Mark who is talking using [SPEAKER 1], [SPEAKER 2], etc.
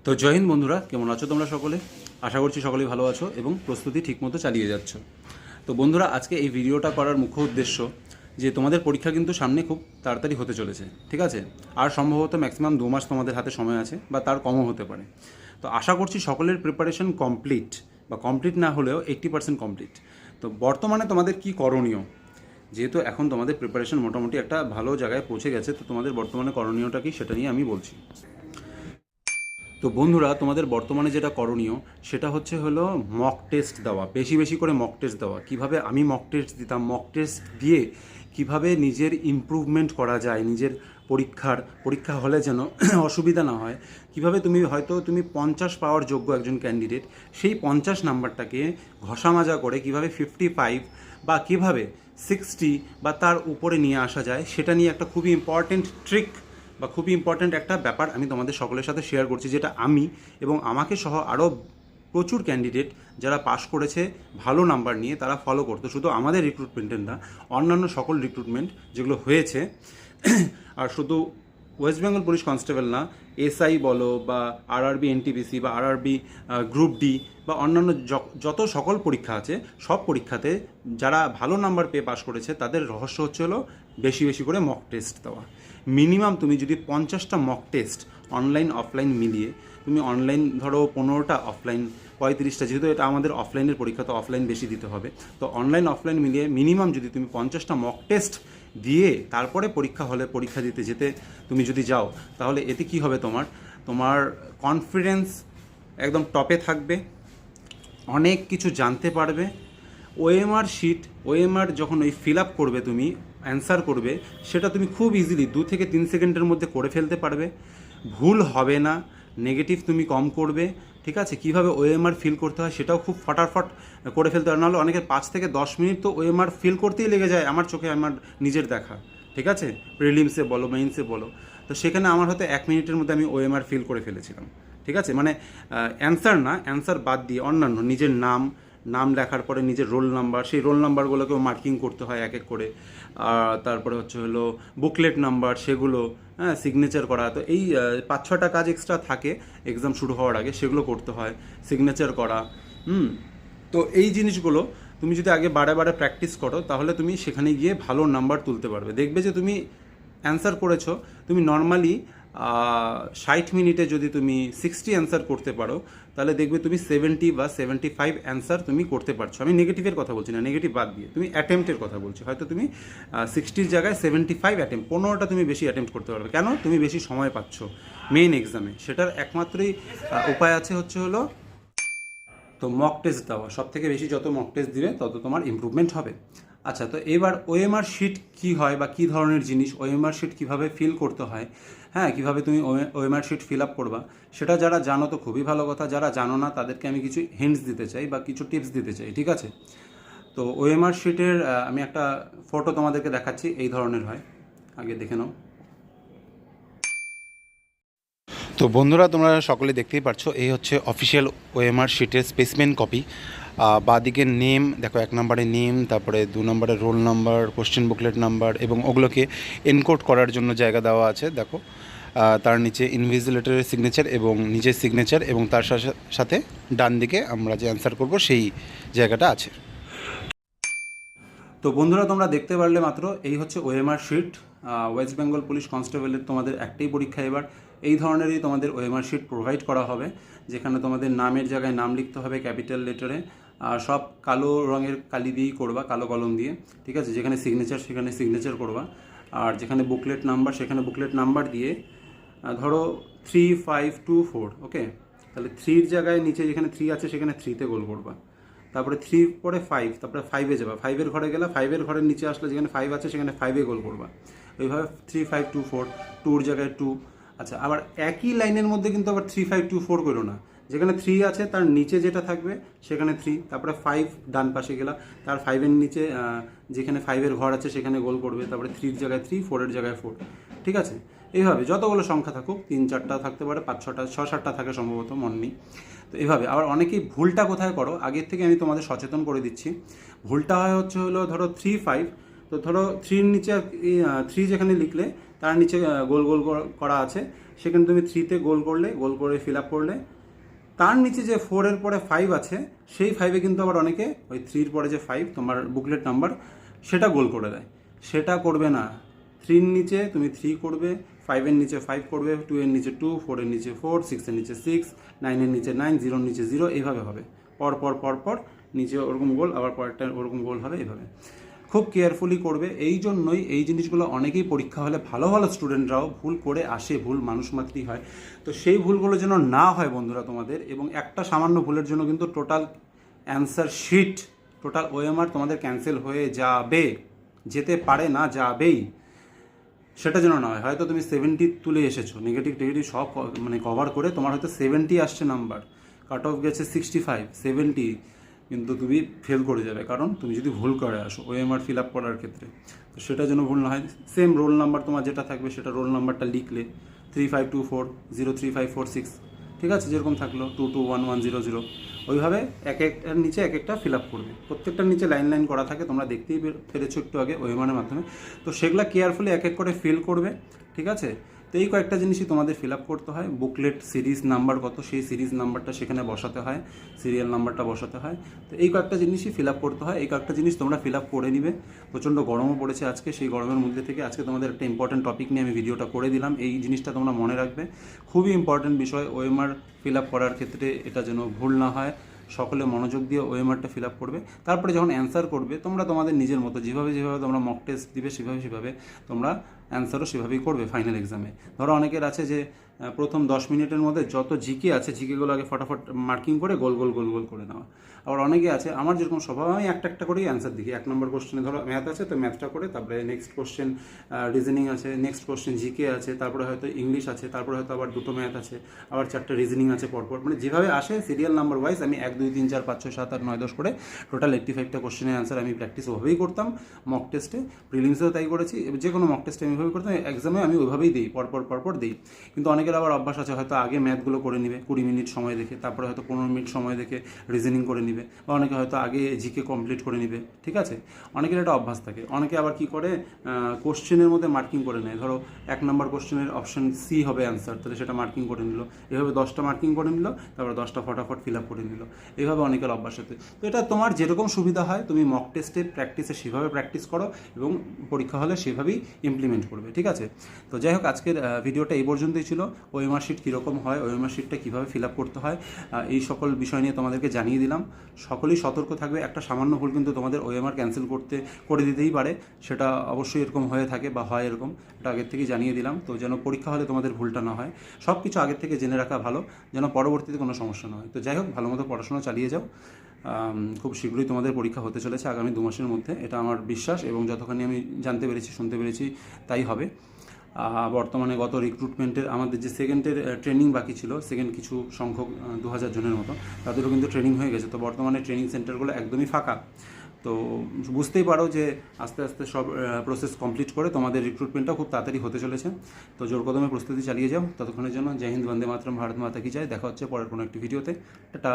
[SPEAKER 1] তো জয় হিন্দ বন্ধুরা, কেমন আছো তোমরা সকলে? আশা করছি সকলেই ভালো আছো এবং প্রস্তুতি ঠিকমতো চালিয়ে যাচ্ছ। তো বন্ধুরা, আজকে এই ভিডিওটা করার মুখ্য উদ্দেশ্য যে তোমাদের পরীক্ষা কিন্তু সামনে খুব তাড়াতাড়ি হতে চলেছে, ঠিক আছে? আর সম্ভবত ম্যাক্সিমাম 2 মাস তোমাদের হাতে সময় আছে বা তার কমও হতে পারে। তো আশা করছি সকলের প্রিপারেশন কমপ্লিট বা কমপ্লিট না হলেও 80% কমপ্লিট। তো বর্তমানে তোমাদের কি করণীয়, যেহেতু এখন তোমাদের প্রিপারেশন মোটামুটি একটা ভালো জায়গায় পৌঁছে গেছে, তো তোমাদের বর্তমানে করণীয়টা কি সেটা নিয়ে আমি বলছি। তো বন্ধুরা, তোমাদের বর্তমানে যেটা করণীয় সেটা হলো মক টেস্ট দেওয়া, বেশি বেশি করে মক টেস্ট দেওয়া। কিভাবে আমি মক টেস্ট দিতাম, মক টেস্ট দিয়ে কিভাবে নিজের ইমপ্রুভমেন্ট করা যায়, নিজের পরীক্ষা হলে যেন অসুবিধা না হয়, কিভাবে তুমি 50 পাওয়ার যোগ্য একজন ক্যান্ডিডেট, সেই 50 নাম্বারটাকে ঘষা মাজা করে কিভাবে 55 বা কিভাবে 60 বা তার উপরে নিয়ে আসা যায়, সেটা নিয়ে একটা খুবই ইম্পর্টেন্ট ট্রিক বা খুবই ইম্পর্ট্যান্ট একটা ব্যাপার আমি তোমাদের সকলের সাথে শেয়ার করছি, যেটা আমি এবং আমাকে সহ আরও প্রচুর ক্যান্ডিডেট যারা পাশ করেছে ভালো নাম্বার নিয়ে তারা ফলো করতো। শুধু আমাদের রিক্রুটমেন্টের না, অন্যান্য সকল রিক্রুটমেন্ট যেগুলো হয়েছে, আর শুধু ওয়েস্ট বেঙ্গল পুলিশ কনস্টেবল না, এসআই বলো বা আরআরবি এনটিপিসি বা আরআরবি গ্রুপ ডি বা অন্যান্য যত সকল পরীক্ষা আছে, সব পরীক্ষাতে যারা ভালো নাম্বার পেয়ে পাশ করেছে তাদের রহস্য হলো বেশি বেশি করে মক টেস্ট দেওয়া। মিনিমাম তুমি যদি 50টা মক টেস্ট অনলাইন অফলাইন মিলিয়ে, তুমি অনলাইন ধরো 15টা, অফলাইন 35টা, যেহেতু এটা আমাদের অফলাইনের পরীক্ষা তো অফলাইন বেশি দিতে হবে, তো অনলাইন অফলাইন মিলিয়ে মিনিমাম যদি তুমি 50টা মক টেস্ট দিয়ে তারপরে পরীক্ষা দিতে যেতে তুমি যদি যাও, তাহলে এতে কি হবে, তোমার কনফিডেন্স একদম টপে থাকবে, অনেক কিছু জানতে পারবে। ওএমআর শিট, ওএমআর যখন ওই ফিল আপ করবে, তুমি অ্যান্সার করবে, সেটা তুমি খুব ইজিলি 2 থেকে 3 সেকেন্ডের মধ্যে করে ফেলতে পারবে, ভুল হবে না, নেগেটিভ তুমি কম করবে, ঠিক আছে? কীভাবে ওএমআর ফিল করতে হয় সেটাও খুব ফটাফট করে ফেলতে হয়। নাহলে অনেকের 5 থেকে 10 মিনিট তো ওএমআর ফিল করতেই লেগে যায়, আমার চোখে, আমার নিজের দেখা, ঠিক আছে? প্রিলিমসে বলো, মেইনসে বলো, তো সেখানে আমার হয়তো 1 মিনিটের মধ্যে আমি ওএমআর ফিল করে ফেলেছিলাম, ঠিক আছে? মানে অ্যান্সার বাদ দিয়ে অন্যান্য নিজের নাম লেখার পরে নিজের রোল নাম্বার, সেই রোল নাম্বারগুলোকেও মার্কিং করতে হয় এক এক করে। তারপরে বুকলেট নাম্বার, সেগুলো সিগনেচার করা। তো এই 5-6টা কাজ এক্সট্রা থাকে এক্সাম শুরু হওয়ার আগে, সেগুলো করতে হয়, সিগনেচার করা। তো এই জিনিসগুলো তুমি যদি আগে বারে বারে প্র্যাকটিস করো, তাহলে তুমি সেখানে গিয়ে ভালো নাম্বার তুলতে পারবে। দেখবে যে তুমি অ্যান্সার করেছো, তুমি নর্মালি 60 মিনিটে যদি তুমি 60 অ্যান্সার করতে পারো, তাহলে দেখবে তুমি 70 বা 75 অ্যান্সার তুমি করতে পারছো। আমি নেগেটিভের কথা বলছি না, নেগেটিভ বাদ দিয়ে তুমি অ্যাটেম্পটের কথা বলছি। হয়তো তুমি 60-র জায়গায় 75 অ্যাটেম্প, 15টা তুমি বেশি অ্যাটেম্প্ট করতে পারবে। কেন? তুমি বেশি সময় পাচ্ছ মেইন এক্সামে। সেটার একমাত্রই উপায় হলো তো মক টেস্ট দেওয়া। সব থেকে বেশি যত মক টেস্ট দিবে তত তোমার ইমপ্রুভমেন্ট হবে। আচ্ছা, তো এবার ওএমআর শিট কী হয় বা কী ধরনের জিনিস, ওএমআর শিট কীভাবে ফিল করতে হয়, কীভাবে তুমি ওএমআর শিট ফিল আপ করবা, সেটা যারা জানো তো খুবই ভালো কথা, যারা জানো না তাদেরকে আমি কিছু হিন্টস দিতে চাই বা কিছু টিপস দিতে চাই, ঠিক আছে? তো ওএমআর শিটের আমি একটা ফটো তোমাদেরকে দেখাচ্ছি, এই ধরনের হয়, আগে দেখে নাও। তো বন্ধুরা, তোমরা সকলে দেখতেই পারছো, এই হচ্ছে অফিসিয়াল ওএমআর শিটের স্পেসিমেন কপি। বাদিকের নেম দেখো, 1 নম্বরে নেম, তারপরে 2 নম্বরে roll number, question booklet number, এবং ওগুলোকে এনকোড করার জন্য জায়গা দেওয়া আছে। দেখো, তার নিচে ইনভিজিলেটরের সিগনেচার এবং নিজের সিগনেচার, এবং তার সাথে ডান দিকে আমরা যে অ্যান্সার করব সেই জায়গাটা আছে। তো বন্ধুরা, তোমরা দেখতে পারলে মাত্র, এই হচ্ছে OMR sheet. West Bengal police কনস্টেবলের তোমাদের একটাই পরীক্ষা এবার, এই ধরনেরই তোমাদের ওএমআর শিট প্রোভাইড করা হবে, যেখানে তোমাদের নামের জায়গায় নাম লিখতে হবে ক্যাপিটাল লেটারে, সব কালো রঙের কালি দিয়েই করবা, কালো কলম দিয়ে, ঠিক আছে? যেখানে সিগনেচার সেখানে সিগনেচার করবা, আর যেখানে বুকলেট নাম্বার সেখানে বুকলেট নাম্বার দিয়ে, ধরো 3524, ওকে? তাহলে 3-র জায়গায় নিচে যেখানে 3 আছে সেখানে 3-তে গোল করবা, তারপরে 3 পরে 5, তারপরে 5-এ যাবা, 5-এর ঘরে গেলা, 5-এর ঘরের নিচে আসলে যেখানে 5 আছে সেখানে 5-এ গোল করবা, ওইভাবে 3524, 2-র জায়গায় 2। আচ্ছা, আবার একই লাইনের মধ্যে কিন্তু আবার 3524 করো না, যেখানে 3 আছে তার নিচে যেটা থাকবে সেখানে 3, তারপরে 5 ডান পাশে গেলা, তার 5-এর নিচে যেখানে 5-এর ঘর আছে সেখানে গোল করবে, তারপরে 3-র জায়গায় 3, 4-এর জায়গায় 4, ঠিক আছে? এইভাবে যতগুলো সংখ্যা থাকুক, 3-4টা থাকতে পারে, 5-6টা, 6-7টা থাকে সম্ভবত, মনে নেই। তো এইভাবে। আবার অনেকেই ভুলটা কোথায় করো, আগের থেকে আমি তোমাদের সচেতন করে দিচ্ছি। ভুলটা হলো ধরো 3-5, তো ধরো 3-র নিচে 3 যেখানে লিখলে তার নিচে গোল গোল করা আছে, সেখানে তুমি 3-তে গোল করলে, গোল করে ফিল আপ করলে, তার নিচে যে 4-এর পরে 5 আছে, সেই 5-এ কিন্তু আবার অনেকে ওই 3-র পরে যে 5 তোমার বুকলেট নাম্বার সেটা গোল করে দেয়। সেটা করবে না। 3-র নিচে তুমি 3 করবে, 5-এর নিচে 5 করবে, 2-এর নিচে 2, 4-এর নিচে 4, 6-এর নিচে 6, 9-এর নিচে 9, 0-এর নিচে 0, এইভাবে হবে। পর নিচে ওরকম গোল, আবার পরেরটা ওরকম গোল হবে, এইভাবে খুব কেয়ারফুলি করবে। এই জন্যই এই জিনিসগুলো অনেকেই পরীক্ষা হলে ভালো ভালো স্টুডেন্টরাও ভুল করে আসে, ভুল মানুষ মাত্রই হয়। তো সেই ভুলগুলো যেন না হয় বন্ধুরা তোমাদের, এবং একটা সামান্য ভুলের জন্য কিন্তু total answer sheet, total OMR তোমাদের ক্যান্সেল হয়ে যাবে, যেতে পারে না, যাবেই। সেটা যেন না হয়। হয়তো তুমি 70 তুলে এসেছো, নেগেটিভ সব মানে কভার করে তোমার হয়তো 70 আসছে নাম্বার, কাট অফ গেছে 65, 70, কিন্তু তুমি ফেল করে যাবে, কারণ তুমি যদি ভুল করে আসো ওএমআর ফিল আপ করার ক্ষেত্রে। তো সেটা যেন ভুল না হয়। সেম রোল নাম্বার তোমার যেটা থাকবে সেটা রোল নাম্বারটা লিখলে 3524033546, ঠিক আছে, যেরকম থাকলো 221100, ওইভাবে এক একটার নিচে এক একটা ফিল আপ করবে। প্রত্যেকটার নিচে লাইন লাইন করা থাকে, তোমরা দেখতেই পেরেছো একটু আগে ওএমআরের মাধ্যমে। তো সেগুলো কেয়ারফুলি এক এক করে ফিল করবে, ঠিক আছে। তো এই কয়েকটা জিনিসই তোমাদের ফিল আপ করতে হয়। বুকলেট সিরিজ নাম্বার কত, সেই সিরিজ নাম্বারটা সেখানে বসাতে হয়, সিরিয়াল নাম্বারটা বসাতে হয়। তো এই কয়েকটা জিনিসই ফিল আপ করতে হয়। এই কয়েকটা জিনিস তোমরা ফিল আপ করে নিবে। প্রচণ্ড গরমও পড়েছে আজকে, সেই গরমের মধ্যে থেকে আজকে তোমাদের একটা ইম্পর্টেন্ট টপিক নিয়ে আমি ভিডিওটা করে দিলাম। এই জিনিসটা তোমরা মনে রাখবে, খুবই ইম্পর্টেন্ট বিষয়। ওএমআর ফিল আপ করার ক্ষেত্রে এটা যেন ভুল না হয়। সকলে মনোযোগ দিয়ে ওএমআরটা ফিল আপ করবে। তারপরে যখন অ্যান্সার করবে তোমরা তোমাদের নিজের মতো যেভাবে তোমরা মক টেস্ট দিবে সেভাবে তোমরা অ্যান্সারও সেভাবেই করবে ফাইনাল এক্সামে। ধরো অনেকের আছে যে প্রথম 10 মিনিটের মধ্যে যত জিকে আছে জিকেগুলো আগে ফটাফট মার্কিং করে গোল গোল করে নেওয়া। আবার অনেকে আছে, আমার যেরকম স্বভাব, আমি একটা একটা করেই অ্যান্সার দেখি। 1 নম্বর কোশ্চেনে ধরো ম্যাথ আছে, তো ম্যাথটা করে তারপরে নেক্সট কোশ্চেন রিজনিং আছে, নেক্সট কোশ্চেন জিকে আছে, তারপরে হয়তো ইংলিশ আছে, তারপরে হয়তো আবার 2টো ম্যাথ আছে, আবার 4টে রিজনিং আছে পরপর। মানে যেভাবে আসে সিরিয়াল নাম্বার ওয়াইজ আমি 1 2 3 4 5 6 7 8 9 10 করে টোটাল 85টা কোশ্চেনের অ্যান্সার আমি প্র্যাকটিস ওভাবেই করতাম। মক টেস্টে, প্রিলিমসেও তাই করেছি, যে কোনো মক টেস্টে আমি ওইভাবেই করতাম, এক্সামে আমি ওইভাবেই দিই, পরপর দিই। কিন্তু অনেকের আবার অভ্যাস আছে, হয়তো আগে ম্যাথগুলো করে নিবে 20 মিনিট সময় দেখে, তারপরে হয়তো 15 মিনিট সময় দেখে রিজনিং করে নিবে, বা অনেকে হয়তো আগে জিকে কমপ্লিট করে নিবে, ঠিক আছে। অনেকের একটা অভ্যাস থাকে। অনেকে আবার কি করে, কোশ্চেনের মধ্যে মার্কিং করে নেয়। ধরো 1 নম্বর কোশ্চেনের অপশন সি হবে অ্যান্সার, তাহলে সেটা মার্কিং করে নিল, এভাবে 10টা মার্কিং করে নিল, তারপরে 10টা ফটাফট ফিল আপ করে নিল, এইভাবে অনেকের অভ্যাস হতে। তো এটা তোমার যেরকম সুবিধা হয়, তুমি মক টেস্টে প্র্যাকটিসে সেভাবে প্র্যাকটিস করো এবং পরীক্ষা হলে সেভাবেই ইমপ্লিমেন্ট করবে, ঠিক আছে। তো যাই হোক, আজকের ভিডিওটা এই পর্যন্তই ছিল। ওএমআর শিট কীরকম হয়, ওএমআর শিটটা কীভাবে ফিল আপ করতে হয়, এই সকল বিষয় নিয়ে তোমাদেরকে জানিয়ে দিলাম। সকলেই সতর্ক থাকবে, একটা সামান্য ভুল কিন্তু তোমাদের ওএমআর ক্যান্সেল করে দিতেই পারে। সেটা অবশ্যই এরকম হয়ে থাকে বা হয় এরকম, এটা আগের থেকেই জানিয়ে দিলাম। তো যেন পরীক্ষা হলে তোমাদের ভুলটা না হয়, সব কিছু আগের থেকে জেনে রাখা ভালো, যেন পরবর্তীতে কোনো সমস্যা না হয়। তো যাই হোক, ভালো মতো পড়াশোনা চালিয়ে যাও। খুব শীঘ্রই তোমাদের পরীক্ষা হতে চলেছে, আগামী 2 মাসের মধ্যে, এটা আমার বিশ্বাস, এবং যতখানি আমি জানতে পেরেছি, শুনতে পেরেছি, তাই হবে। বর্তমানে গত রিক্রুটমেন্টের আমাদের যে সেকেন্ডের ট্রেনিং বাকি ছিল, সেকেন্ড কিছু সংখ্যক 2000 জনের মতো, তাদেরও কিন্তু ট্রেনিং হয়ে গেছে। তো বর্তমানে ট্রেনিং সেন্টারগুলো একদমই ফাঁকা। তো বুঝতেই পারো যে আস্তে আস্তে সব প্রসেস কমপ্লিট করে তোমাদের রিক্রুটমেন্টটা খুব তাড়াতাড়ি হতে চলেছে। তো জোর কদমে প্রস্তুতি চালিয়ে যাও। ততক্ষণের জন্য জয় হিন্দ, বন্দে মাতরম, ভারত মাতা কি জয়। দেখা হচ্ছে পরের কোনো একটি ভিডিওতে। টাটা।